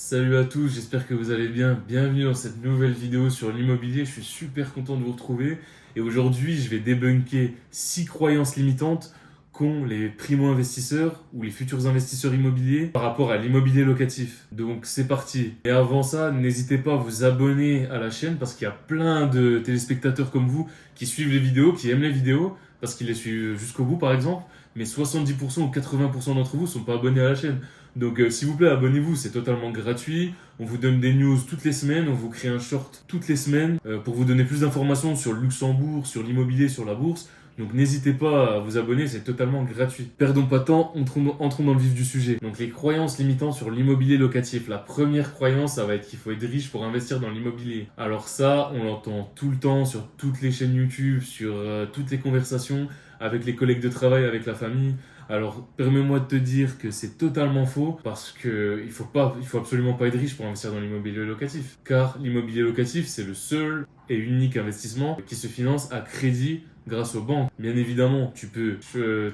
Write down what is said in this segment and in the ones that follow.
Salut à tous, j'espère que vous allez bien. Bienvenue dans cette nouvelle vidéo sur l'immobilier. Je suis super content de vous retrouver. Et aujourd'hui, je vais débunker 6 croyances limitantes qu'ont les primo-investisseurs ou les futurs investisseurs immobiliers par rapport à l'immobilier locatif. Donc c'est parti. Et avant ça, n'hésitez pas à vous abonner à la chaîne parce qu'il y a plein de téléspectateurs comme vous qui suivent les vidéos, qui aiment les vidéos, parce qu'ils les suivent jusqu'au bout par exemple. Mais 70% ou 80% d'entre vous ne sont pas abonnés à la chaîne. Donc s'il vous plaît, abonnez-vous, c'est totalement gratuit. On vous donne des news toutes les semaines, on vous crée un short toutes les semaines pour vous donner plus d'informations sur le Luxembourg, sur l'immobilier, sur la bourse. Donc n'hésitez pas à vous abonner, c'est totalement gratuit. Perdons pas de temps, entrons dans le vif du sujet. Donc les croyances limitantes sur l'immobilier locatif. La première croyance, ça va être qu'il faut être riche pour investir dans l'immobilier. Alors ça, on l'entend tout le temps sur toutes les chaînes YouTube, sur toutes les conversations avec les collègues de travail, avec la famille. Alors, permets-moi de te dire que c'est totalement faux parce que il faut absolument pas être riche pour investir dans l'immobilier locatif. Car l'immobilier locatif, c'est le seul et unique investissement qui se finance à crédit grâce aux banques. Bien évidemment, tu peux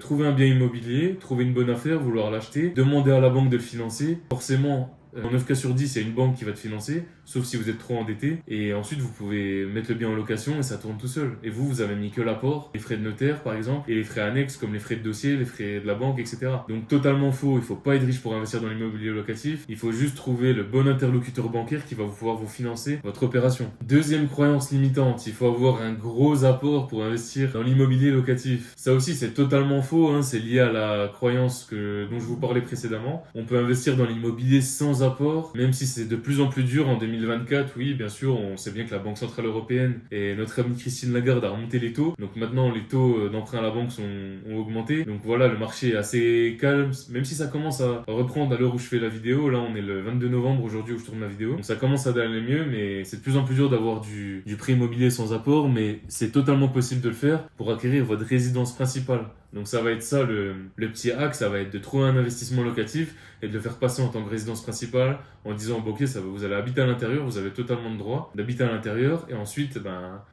trouver un bien immobilier, trouver une bonne affaire, vouloir l'acheter, demander à la banque de le financer. Forcément, en 9 cas sur 10, il y a une banque qui va te financer, sauf si vous êtes trop endetté. Et ensuite, vous pouvez mettre le bien en location et ça tourne tout seul. Et vous avez mis que l'apport, les frais de notaire par exemple, et les frais annexes comme les frais de dossier, les frais de la banque, etc. Donc totalement faux, il faut pas être riche pour investir dans l'immobilier locatif. Il faut juste trouver le bon interlocuteur bancaire qui va pouvoir vous financer votre opération. Deuxième croyance limitante, il faut avoir un gros apport pour investir dans l'immobilier locatif. Ça aussi, c'est totalement faux, hein. C'est lié à la croyance dont je vous parlais précédemment. On peut investir dans l'immobilier sans apport, même si c'est de plus en plus dur en 2024. Oui, bien sûr, on sait bien que la Banque Centrale Européenne et notre amie Christine Lagarde a remonté les taux. Donc maintenant, les taux d'emprunt à la banque ont augmenté. Donc voilà, le marché est assez calme, même si ça commence à reprendre à l'heure où je fais la vidéo. Là, on est le 22 novembre aujourd'hui où je tourne la vidéo. Donc ça commence à aller mieux, mais c'est de plus en plus dur d'avoir du prêt immobilier sans apport, mais c'est totalement possible de le faire pour acquérir votre résidence principale. Donc ça va être ça le petit hack, ça va être de trouver un investissement locatif et de le faire passer en tant que résidence principale en disant bon, ok, vous allez habiter à l'intérieur, vous avez totalement le droit d'habiter à l'intérieur et ensuite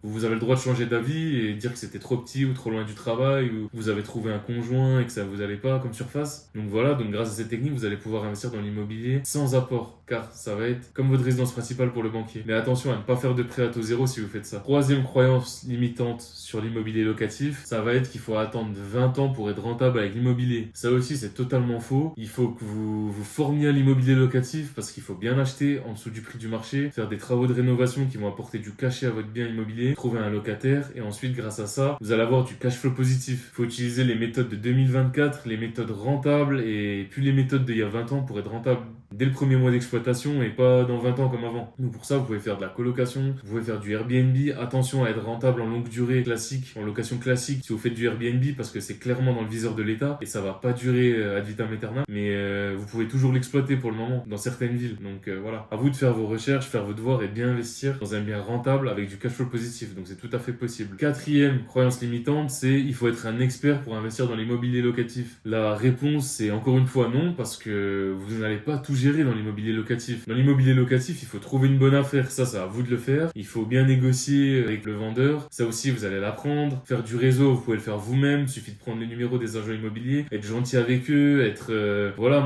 vous avez le droit de changer d'avis et dire que c'était trop petit ou trop loin du travail ou vous avez trouvé un conjoint et que ça vous allait pas comme surface. Donc voilà, donc grâce à cette technique vous allez pouvoir investir dans l'immobilier sans apport car ça va être comme votre résidence principale pour le banquier. Mais attention à ne pas faire de prêt à taux zéro si vous faites ça. Troisième croyance limitante sur l'immobilier locatif, ça va être qu'il faut attendre 20 ans pour être rentable avec l'immobilier. Ça aussi, c'est totalement faux. Il faut que vous vous formiez à l'immobilier locatif parce qu'il faut bien acheter en dessous du prix du marché, faire des travaux de rénovation qui vont apporter du cachet à votre bien immobilier, trouver un locataire et ensuite, grâce à ça, vous allez avoir du cash flow positif. Il faut utiliser les méthodes de 2024, les méthodes rentables et puis les méthodes d'il y a 20 ans pour être rentable dès le premier mois d'exploitation et pas dans 20 ans comme avant. Donc pour ça, vous pouvez faire de la colocation, vous pouvez faire du Airbnb. Attention à être rentable en longue durée classique, en location classique si vous faites du Airbnb parce que c'est clairement dans le viseur de l'État et ça va pas durer ad vitam aeternam. Mais vous pouvez toujours l'exploiter pour le moment dans certaines villes. Donc voilà, à vous de faire vos recherches, faire vos devoirs et bien investir dans un bien rentable avec du cash flow positif. Donc c'est tout à fait possible. Quatrième croyance limitante, c'est il faut être un expert pour investir dans l'immobilier locatif. La réponse c'est encore une fois non parce que vous n'allez pas tout gérer dans l'immobilier locatif. Dans l'immobilier locatif, il faut trouver une bonne affaire. Ça à vous de le faire. Il faut bien négocier avec le vendeur. Ça aussi, vous allez l'apprendre. Faire du réseau, vous pouvez le faire vous-même. Il suffit de prendre les numéros des agents immobiliers, être gentil avec eux,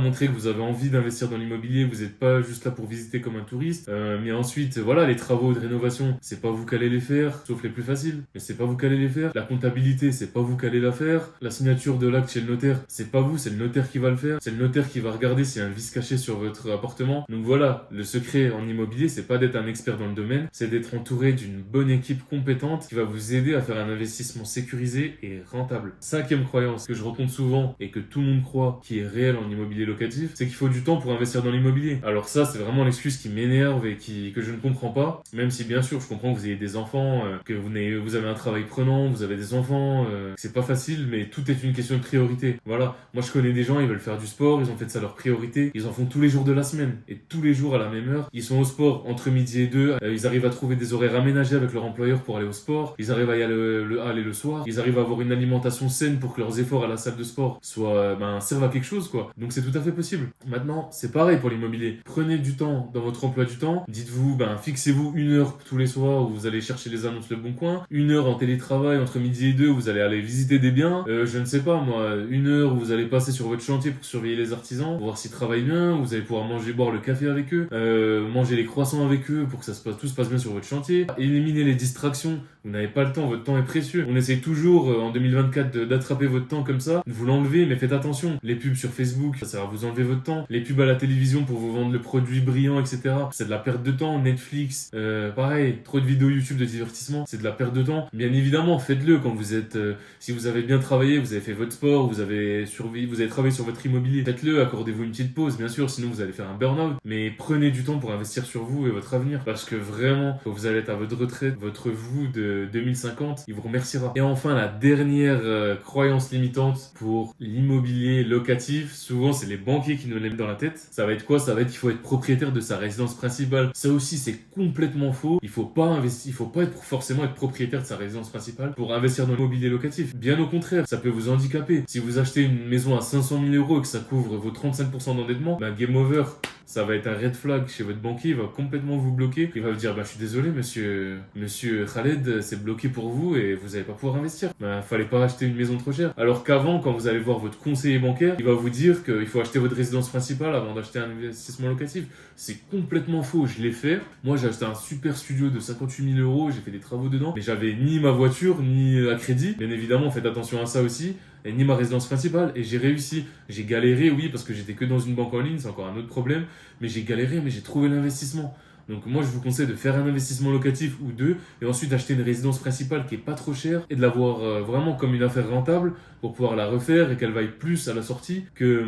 montrer que vous avez envie d'investir dans l'immobilier. Vous n'êtes pas juste là pour visiter comme un touriste. Mais ensuite, voilà, les travaux de rénovation, c'est pas vous qui allez les faire, sauf les plus faciles. Mais c'est pas vous qui allez les faire. La comptabilité, c'est pas vous qui allez la faire. La signature de l'acte chez le notaire, c'est pas vous, c'est le notaire qui va le faire. C'est le notaire qui va regarder s'il y a un vice caché sur votre appartement. Donc voilà, le secret en immobilier, c'est pas d'être un expert dans le domaine, c'est d'être entouré d'une bonne équipe compétente qui va vous aider à faire un investissement sécurisé et rentable. Cinquième croyance que je rencontre souvent et que tout le monde croit qui est réelle en immobilier locatif, c'est qu'il faut du temps pour investir dans l'immobilier. Alors ça, c'est vraiment l'excuse qui m'énerve et que je ne comprends pas, même si bien sûr je comprends que vous ayez des enfants, que vous avez un travail prenant, vous avez des enfants, que c'est pas facile, mais tout est une question de priorité. Voilà, moi je connais des gens, ils veulent faire du sport, ils ont fait de ça leur priorité, ils en font tous les jours de la semaine et tous les jours à la même heure, ils sont au sport entre midi et 2, ils arrivent à trouver des horaires aménagés avec leur employeur pour aller au sport, ils arrivent à aller le soir, ils arrivent à avoir une alimentation saine pour que leurs efforts à la salle de sport servent à quelque chose quoi. Donc c'est tout à fait possible. Maintenant, c'est pareil pour l'immobilier. Prenez du temps dans votre emploi du temps, dites-vous, fixez-vous 1 heure tous les soirs où vous allez chercher les annonces Le Bon Coin, 1 heure en télétravail entre midi et 2 où vous allez aller visiter des biens, je ne sais pas moi, 1 heure où vous allez passer sur votre chantier pour surveiller les artisans, pour voir s'ils travaillent bien, vous allez pouvoir manger, boire le café avec eux, manger les croissants avec eux pour que tout se passe bien sur votre chantier. Éliminer les distractions. Vous n'avez pas le temps, votre temps est précieux. On essaye toujours en 2024 d'attraper votre temps comme ça, de vous l'enlever, mais faites attention. Les pubs sur Facebook, ça va vous enlever votre temps. Les pubs à la télévision pour vous vendre le produit brillant, etc. C'est de la perte de temps. Netflix, pareil, trop de vidéos YouTube de divertissement, c'est de la perte de temps. Bien évidemment, faites-le quand vous êtes, si vous avez bien travaillé, vous avez fait votre sport, vous avez travaillé sur votre immobilier. Faites-le, accordez-vous une petite pause, bien sûr, sinon vous allez faire un burn-out. Mais prenez du temps pour investir sur vous et votre avenir, parce que vraiment, quand vous allez être à votre retraite, votre vous de 2050, il vous remerciera. Et enfin, la dernière croyance limitante pour l'immobilier locatif, souvent c'est les banquiers qui nous les mettent dans la tête. Ça va être quoi? Ça va être qu'il faut être propriétaire de sa résidence principale. Ça aussi, c'est complètement faux. Il faut pas forcément être propriétaire de sa résidence principale pour investir dans l'immobilier locatif. Bien au contraire, ça peut vous handicaper. Si vous achetez une maison à 500 000 euros et que ça couvre vos 35% d'endettement, game over. Ça va être un red flag chez votre banquier, il va complètement vous bloquer. Il va vous dire, je suis désolé, monsieur Khaled, c'est bloqué pour vous et vous n'allez pas pouvoir investir. Fallait pas acheter une maison trop chère. Alors qu'avant, quand vous allez voir votre conseiller bancaire, il va vous dire qu'il faut acheter votre résidence principale avant d'acheter un investissement locatif. C'est complètement faux, je l'ai fait. Moi, j'ai acheté un super studio de 58 000 euros, j'ai fait des travaux dedans, mais j'avais ni ma voiture, ni à crédit. Bien évidemment, faites attention à ça aussi. Et ni ma résidence principale, et j'ai réussi. J'ai galéré, oui, parce que j'étais que dans une banque en ligne, c'est encore un autre problème, mais j'ai galéré, mais j'ai trouvé l'investissement. Donc moi, je vous conseille de faire un investissement locatif ou deux, et ensuite d'acheter une résidence principale qui est pas trop chère, et de l'avoir vraiment comme une affaire rentable, pour pouvoir la refaire et qu'elle vaille plus à la sortie, que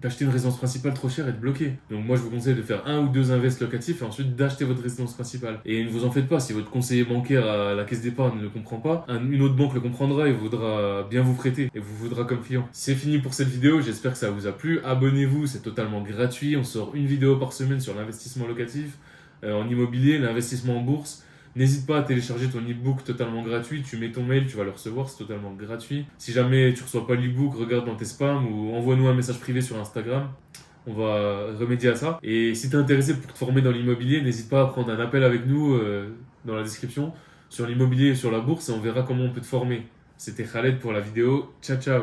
d'acheter une résidence principale trop chère et de bloquer. Donc moi, je vous conseille de faire un ou deux invests locatifs, et ensuite d'acheter votre résidence principale. Et ne vous en faites pas, si votre conseiller bancaire à la caisse d'épargne ne le comprend pas, une autre banque le comprendra et voudra bien vous prêter, et vous voudra comme client. C'est fini pour cette vidéo, j'espère que ça vous a plu. Abonnez-vous, c'est totalement gratuit, on sort une vidéo par semaine sur l'investissement locatif. En immobilier, l'investissement en bourse. N'hésite pas à télécharger ton e-book totalement gratuit. Tu mets ton mail, tu vas le recevoir, c'est totalement gratuit. Si jamais tu reçois pas l'e-book, regarde dans tes spams ou envoie-nous un message privé sur Instagram. On va remédier à ça. Et si tu es intéressé pour te former dans l'immobilier, n'hésite pas à prendre un appel avec nous dans la description sur l'immobilier et sur la bourse et on verra comment on peut te former. C'était Khaled pour la vidéo. Ciao, ciao.